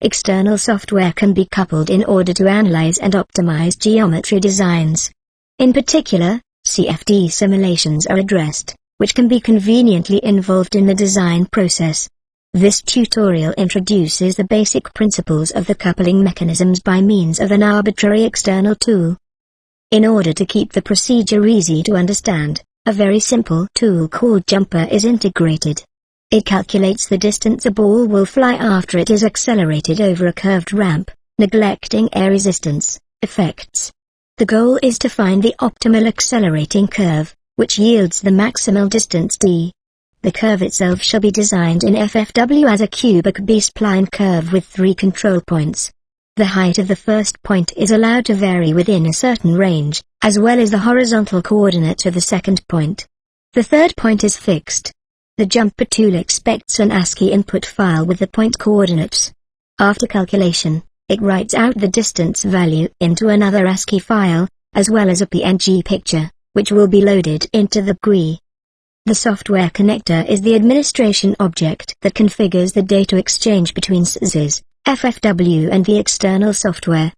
external software can be coupled in order to analyze and optimize geometry designs. In particular, CFD simulations are addressed, which can be conveniently involved in the design process. This tutorial introduces the basic principles of the coupling mechanisms by means of an arbitrary external tool. In order to keep the procedure easy to understand, a very simple tool called jumper is integrated. It calculates the distance a ball will fly after it is accelerated over a curved ramp, neglecting air resistance effects. The goal is to find the optimal accelerating curve, which yields the maximal distance d. The curve itself shall be designed in FFW as a cubic B-spline curve with 3 control points. The height of the first point is allowed to vary within a certain range, as well as the horizontal coordinate of the second point. The third point is fixed. The jumper tool expects an ASCII input file with the point coordinates. After calculation, it writes out the distance value into another ASCII file, as well as a PNG picture, which will be loaded into the GUI. The software connector is the administration object that configures the data exchange between SYS, FFW and the external software.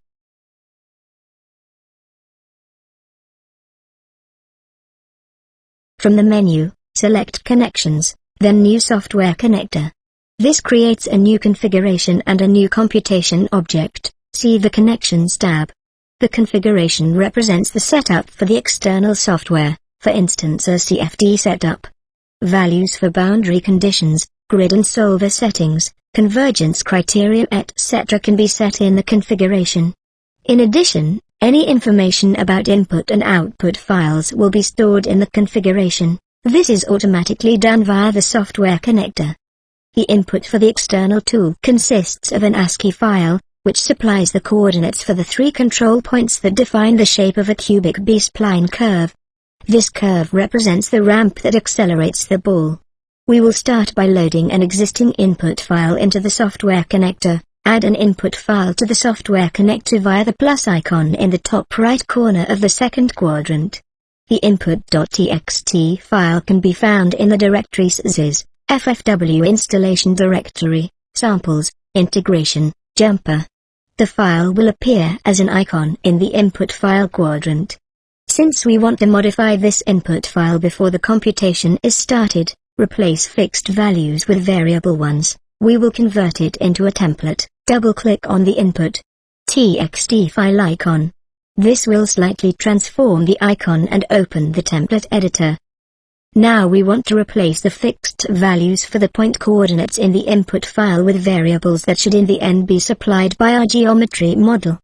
From the menu, select Connections, then New Software Connector. This creates a new configuration and a new computation object. See the Connections tab. The configuration represents the setup for the external software, for instance a CFD setup. Values for boundary conditions, grid and solver settings, convergence criteria etc. can be set in the configuration. In addition, any information about input and output files will be stored in the configuration. This is automatically done via the software connector. The input for the external tool consists of an ASCII file, which supplies the coordinates for the 3 control points that define the shape of a cubic B-spline curve. This curve represents the ramp that accelerates the ball. We will start by loading an existing input file into the software connector. Add an input file to the software connector via the plus icon in the top right corner of the second quadrant. The input.txt file can be found in the directory SYS, FFW installation directory, samples, integration, jumper. The file will appear as an icon in the input file quadrant. Since we want to modify this input file before the computation is started, replace fixed values with variable ones, we will convert it into a template. Double-click on the input.txt file icon. This will slightly transform the icon and open the template editor. Now we want to replace the fixed values for the point coordinates in the input file with variables that should in the end be supplied by our geometry model.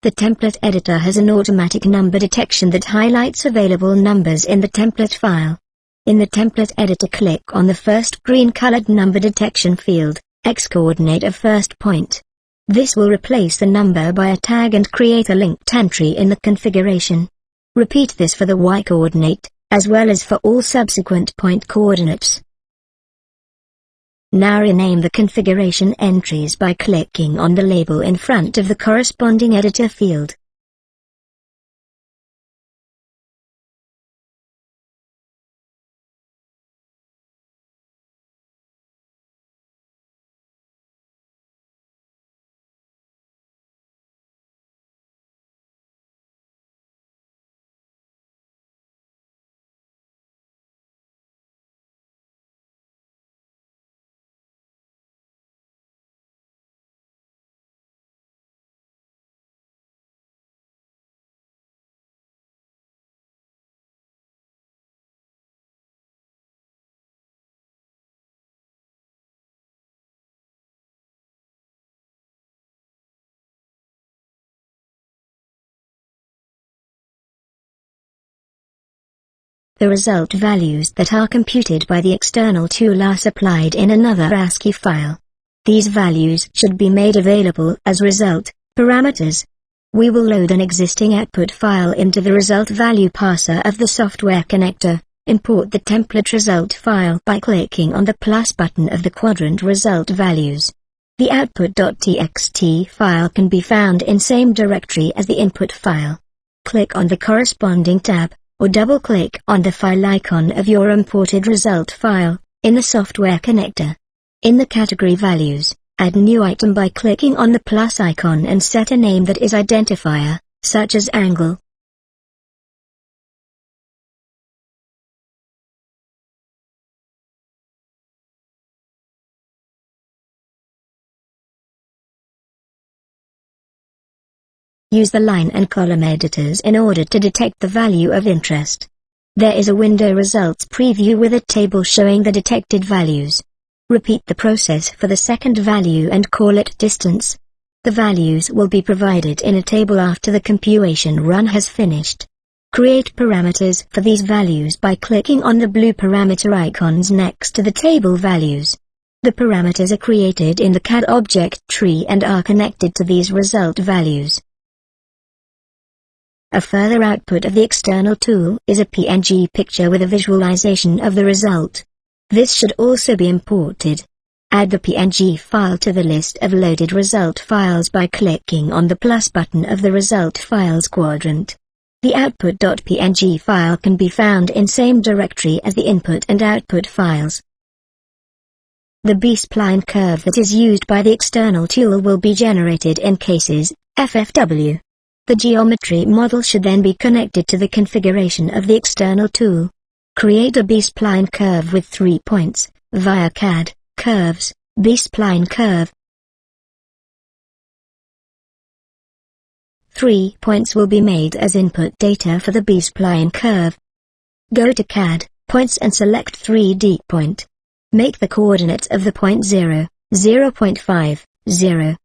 The template editor has an automatic number detection that highlights available numbers in the template file. In the template editor, click on the first green-colored number detection field, x-coordinate of first point. This will replace the number by a tag and create a linked entry in the configuration. Repeat this for the y-coordinate, as well as for all subsequent point coordinates. Now rename the configuration entries by clicking on the label in front of the corresponding editor field. The result values that are computed by the external tool are supplied in another ASCII file. These values should be made available as result parameters. We will load an existing output file into the result value parser of the software connector. Import the template result file by clicking on the plus button of the quadrant result values. The output.txt file can be found in same directory as the input file. Click on the corresponding tab, or double-click on the file icon of your imported result file, in the software connector. In the category values, Add new item by clicking on the plus icon and set a name that is identifier, such as angle. Use the line and column editors in order to detect the value of interest. There is a window results preview with a table showing the detected values. Repeat the process for the second value and call it distance. The values will be provided in a table after the computation run has finished. Create parameters for these values by clicking on the blue parameter icons next to the table values. The parameters are created in the CAD object tree and are connected to these result values. A further output of the external tool is a PNG picture with a visualization of the result. This should also be imported. Add the PNG file to the list of loaded result files by clicking on the plus button of the result files quadrant. The output.png file can be found in same directory as the input and output files. The B-spline curve that is used by the external tool will be generated in cases FFW. The geometry model should then be connected to the configuration of the external tool. Create a B-spline curve with 3 points, via CAD, Curves, B-spline curve. 3 points will be made as input data for the B-spline curve. Go to CAD, Points and select 3D point. Make the coordinates of the point 0, 0.5, 0.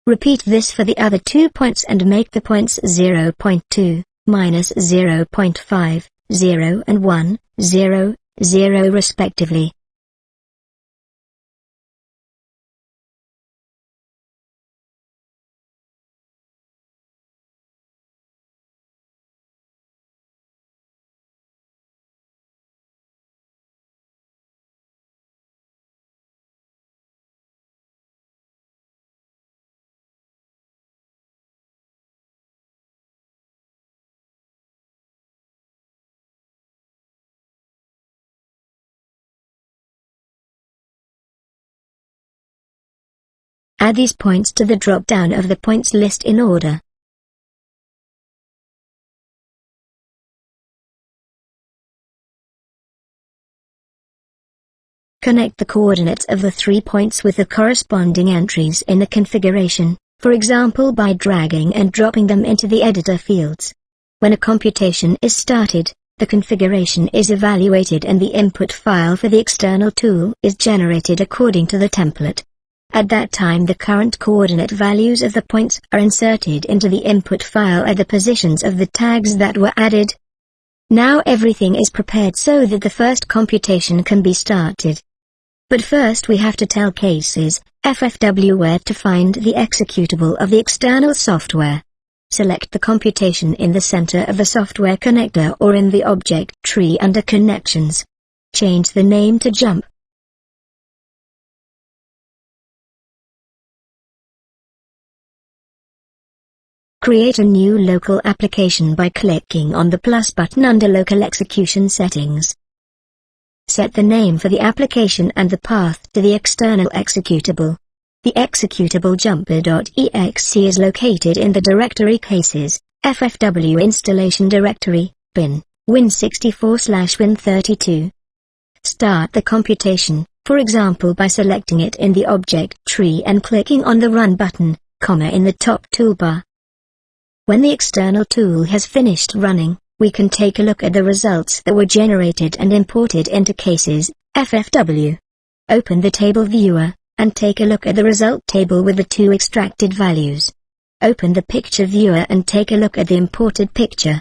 Repeat this for the other 2 points and make the points 0.2, minus 0.5, 0 and 1, 0, 0 respectively. Add these points to the drop-down of the points list in order. Connect the coordinates of the 3 points with the corresponding entries in the configuration, for example by dragging and dropping them into the editor fields. When a computation is started, the configuration is evaluated and the input file for the external tool is generated according to the template. At that time the current coordinate values of the points are inserted into the input file at the positions of the tags that were added. Now everything is prepared so that the first computation can be started. But first we have to tell cases, FFW where to find the executable of the external software. Select the computation in the center of the software connector or in the object tree under Connections. Change the name to Jump. Create a new local application by clicking on the plus button under Local Execution Settings. Set the name for the application and the path to the external executable. The executable jumper.exe is located in the directory Cases, FFW installation directory, bin, Win64/Win32. Start the computation, for example by selecting it in the object tree and clicking on the Run button, in the top toolbar. When the external tool has finished running, we can take a look at the results that were generated and imported into Cases, FFW. Open the table viewer, and take a look at the result table with the 2 extracted values. Open the picture viewer and take a look at the imported picture.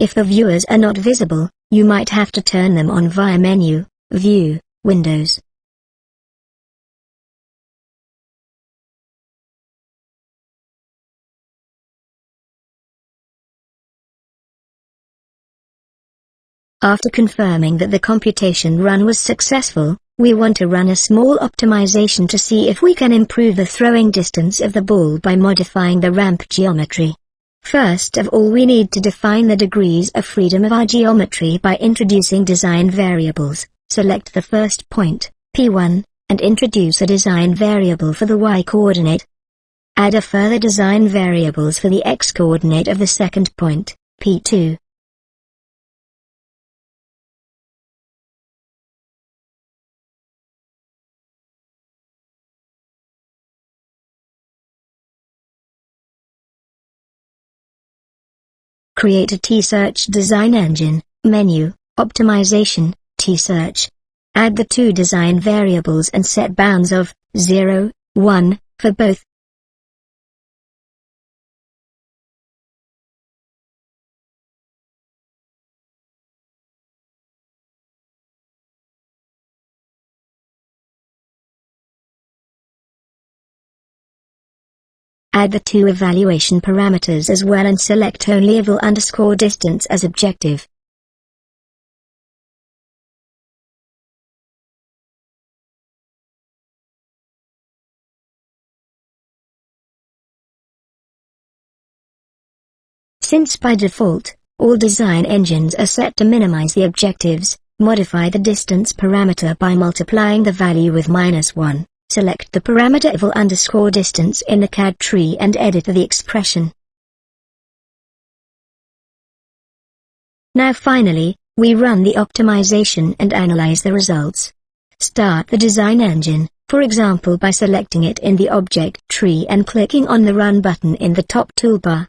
If the viewers are not visible, you might have to turn them on via Menu, View, Windows. After confirming that the computation run was successful, we want to run a small optimization to see if we can improve the throwing distance of the ball by modifying the ramp geometry. First of all we need to define the degrees of freedom of our geometry by introducing design variables. Select the first point, P1, and introduce a design variable for the y-coordinate. Add a further design variables for the x-coordinate of the second point, P2. Create a T-Search design engine, menu, optimization, T-Search. Add the two design variables and set bounds of 0, 1, for both. Add the two evaluation parameters as well and select only eval_distance as objective. Since by default, all design engines are set to minimize the objectives, modify the distance parameter by multiplying the value with -1. Select the parameter eval_distance in the CAD tree and edit the expression. Now finally, we run the optimization and analyze the results. Start the design engine, for example by selecting it in the object tree and clicking on the Run button in the top toolbar.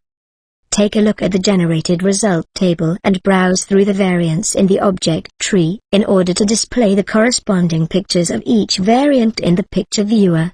Take a look at the generated result table and browse through the variants in the object tree in order to display the corresponding pictures of each variant in the picture viewer.